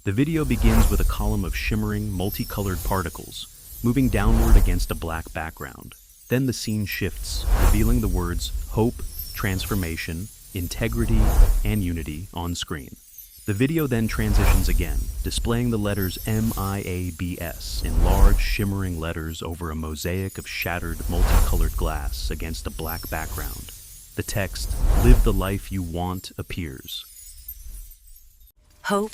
The video begins with a column of shimmering, multicolored particles, moving downward against a black background. Then the scene shifts, revealing the words hope, transformation, integrity, and unity on screen. The video then transitions again, displaying the letters MIABS in large, shimmering letters over a mosaic of shattered, multicolored glass against a black background. The text, "Live the life you want," appears. Hope,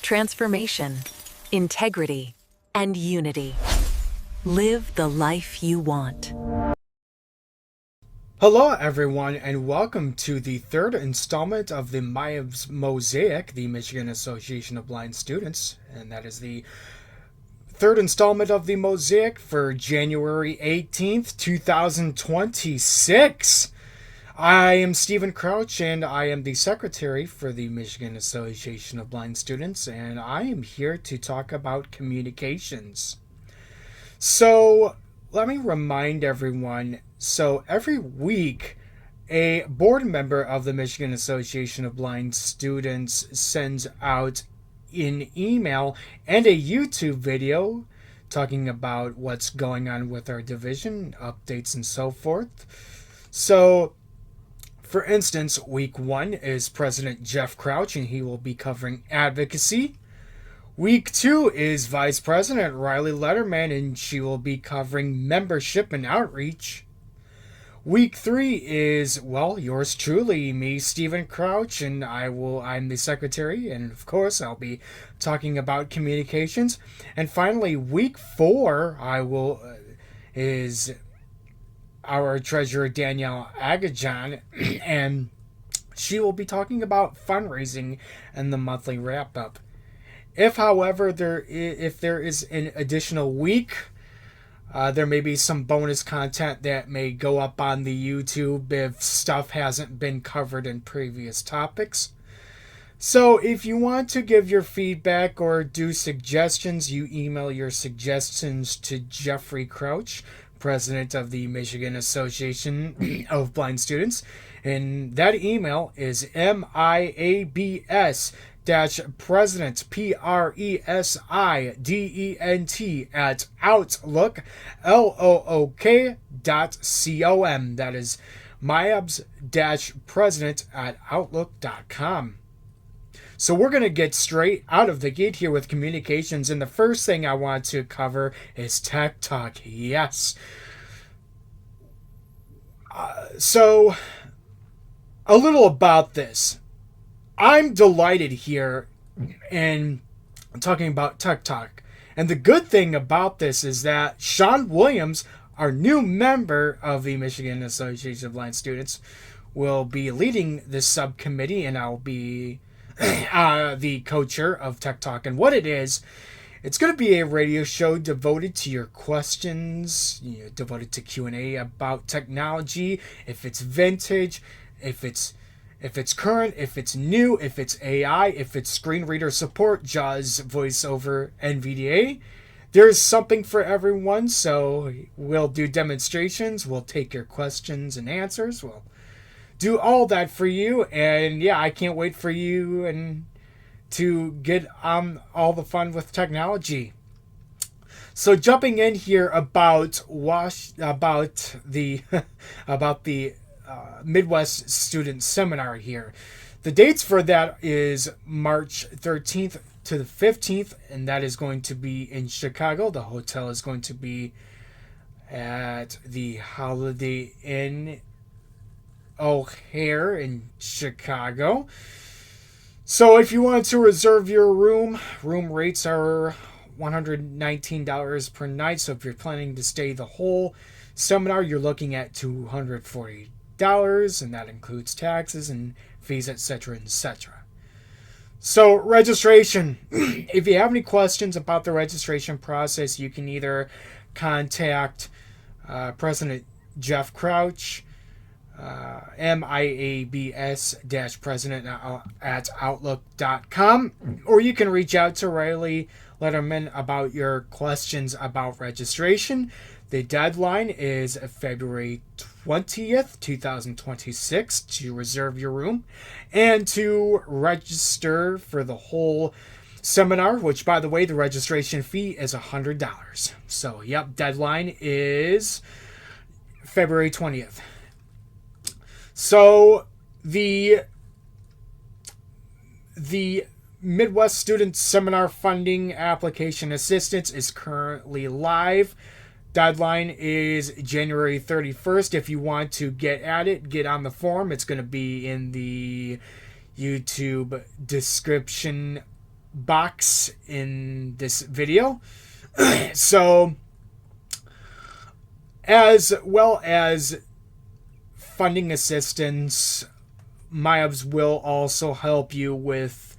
transformation, integrity, and unity. Live the life you want. Hello everyone, and welcome to the third installment of the MIABS Mosaic, the Michigan Association of Blind Students, and that is the third installment of the Mosaic for January 18th, 2026. I am Stephen Crouch, and I am the secretary for the Michigan Association of Blind Students, and I am here to talk about communications. So, let me remind everyone, so every week, a board member of the Michigan Association of Blind Students sends out an email and a YouTube video talking about what's going on with our division, updates, and so forth. So, for instance, week 1 is President Jeff Crouch, and he will be covering advocacy. Week 2 is Vice President Riley Letterman, and she will be covering membership and outreach. Week 3 is, well, yours truly, me, Stephen Crouch, and I'm the secretary, and of course I'll be talking about communications. And finally, week 4 is our treasurer Danielle Agajon, and she will be talking about fundraising and the monthly wrap-up. If, however, there is an additional week, there may be some bonus content that may go up on the YouTube if stuff hasn't been covered in previous topics. So if you want to give your feedback or do suggestions, you email your suggestions to Jeffrey Crouch, president of the Michigan Association of Blind Students. And that email is miabs-president, president at outlook.com. That is miabs-president at outlook.com. So we're going to get straight out of the gate here with communications, and the first thing I want to cover is Tech Talk. Yes. So, a little about this. I'm delighted here in talking about Tech Talk. And the good thing about this is that Sean Williams, our new member of the Michigan Association of Blind Students, will be leading this subcommittee, and I'll be the co-chair of Tech Talk. And what it is, it's going to be a radio show devoted to your questions, devoted to Q&A about technology, if it's vintage, if it's current, if it's new, if it's AI, if it's screen reader support, JAWS, voiceover, NVDA. There's something for everyone, so we'll do demonstrations, we'll take your questions and answers, we'll do all that for you, and yeah, I can't wait for you and to get all the fun with technology. So jumping in here about the Midwest Student Seminar here. The dates for that is March 13th to the 15th, and that is going to be in Chicago. The hotel is going to be at the Holiday Inn O'Hare in Chicago. So if you want to reserve your room rates are $119 per night. So if you're planning to stay the whole seminar, you're looking at $240, and that includes taxes and fees, etc., etc. So registration. If you have any questions about the registration process, you can either contact President Jeff Crouch, miabs-president at outlook.com, or you can reach out to Riley Letterman about your questions about registration. The deadline is February 20th, 2026 to reserve your room and to register for the whole seminar, which, by the way, the registration fee is $100. So, yep, deadline is February 20th. So, the Midwest Student Seminar Funding Application Assistance is currently live. Deadline is January 31st. If you want to get at it, get on the form. It's going to be in the YouTube description box in this video. So, as well as funding assistance, MIABS will also help you with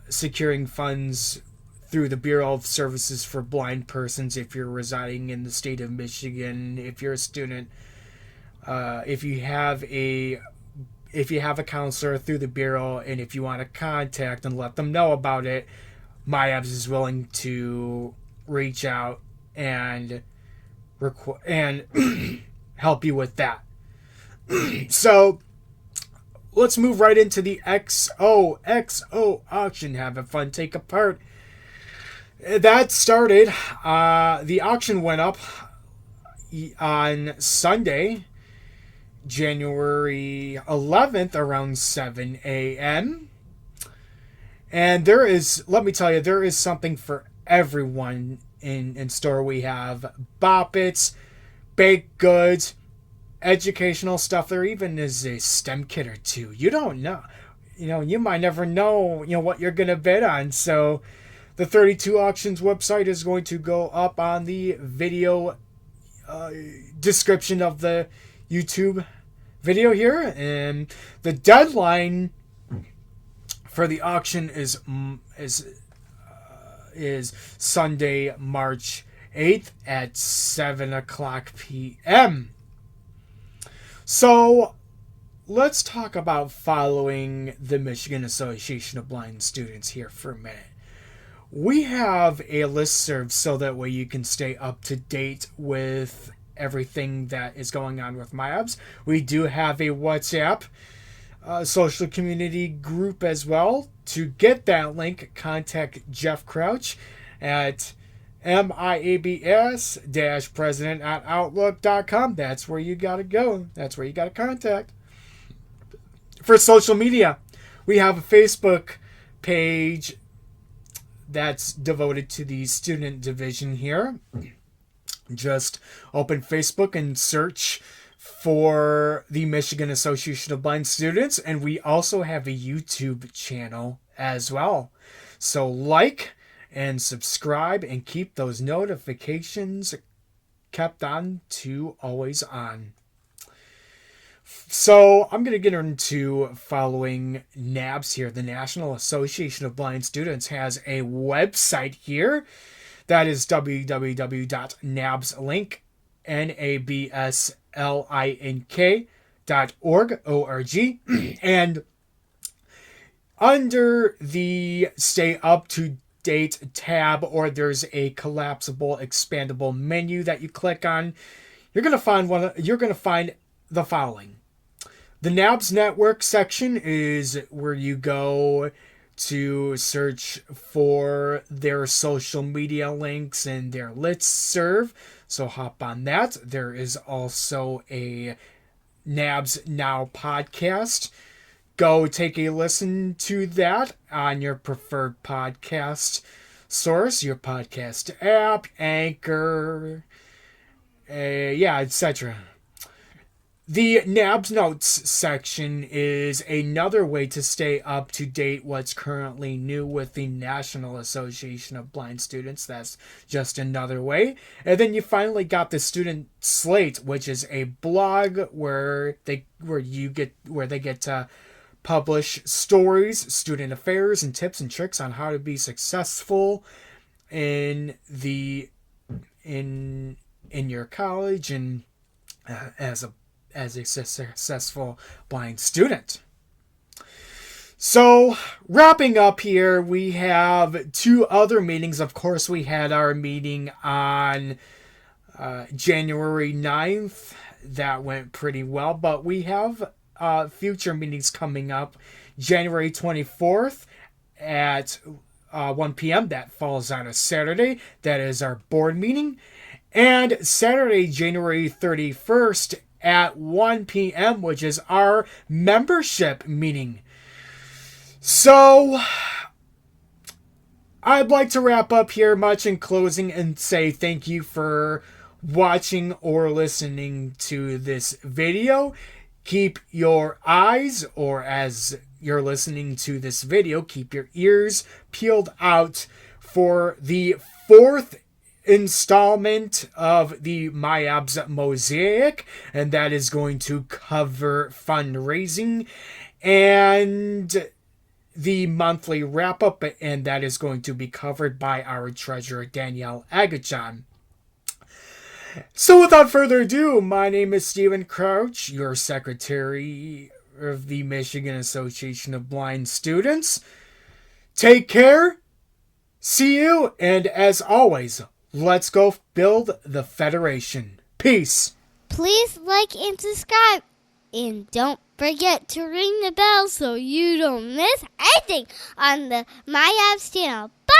securing funds through the Bureau of Services for Blind Persons if you're residing in the state of Michigan. If you're a student, if you have a counselor through the Bureau, and if you want to contact and let them know about it, MIABS is willing to reach out and help you with that. So, let's move right into the XOXO auction. Have fun, take a part. That started. The auction went up on Sunday, January 11th, around 7 a.m. And let me tell you, there is something for everyone in store. We have Boppets, baked goods, educational stuff. There even is a STEM kit or two. You don't know. You might never know, what you're going to bid on. So the 32 Auctions website is going to go up on the video description of the YouTube video here. And the deadline for the auction is Sunday, March 8th at 7 o'clock p.m. So, let's talk about following the Michigan Association of Blind Students here for a minute. We have a listserv so that way you can stay up to date with everything that is going on with MIABS. We do have a WhatsApp social community group as well. To get that link, contact Jeff Crouch at miabs-president at outlook.com. That's where you got to go. That's where you got to contact. For social media, we have a Facebook page that's devoted to the student division here. Just open Facebook and search for the Michigan Association of Blind Students, and we also have a YouTube channel as well. So like and subscribe and keep those notifications kept on to always on. So I'm going to get into following NABS here. The National Association of Blind Students has a website here. That is www.nabslink, nabslink.org. And under the Stay Up to Date tab, or there's a collapsible, expandable menu that you click on, you're going to find the following. The NABS Network section is where you go to search for their social media links and their listserv. So hop on that. There is also a NABS Now podcast. Go take a listen to that on your preferred podcast source, your podcast app, Anchor, etc. The NABS Notes section is another way to stay up to date what's currently new with the National Association of Blind Students. That's just another way. And then you finally got the Student Slate, which is a blog where they get to publish stories, student affairs, and tips and tricks on how to be successful in your college and as a successful blind student. So, wrapping up here, we have two other meetings. Of course, we had our meeting on January 9th. That went pretty well, but we have future meetings coming up. January 24th at 1 p.m. That falls on a Saturday. That is our board meeting. And Saturday, January 31st at 1 p.m., which is our membership meeting. So I'd like to wrap up here much in closing and say thank you for watching or listening to this video. Keep your eyes, or as you're listening to this video, keep your ears peeled out for the 4th installment of the MIABS Mosaic, and that is going to cover fundraising and the monthly wrap-up, and that is going to be covered by our treasurer, Danielle Agachon. So without further ado, my name is Stephen Crouch, your secretary of the Michigan Association of Blind Students. Take care, see you, and as always, let's go build the Federation. Peace. Please like and subscribe, and don't forget to ring the bell so you don't miss anything on the MIABS channel. Bye!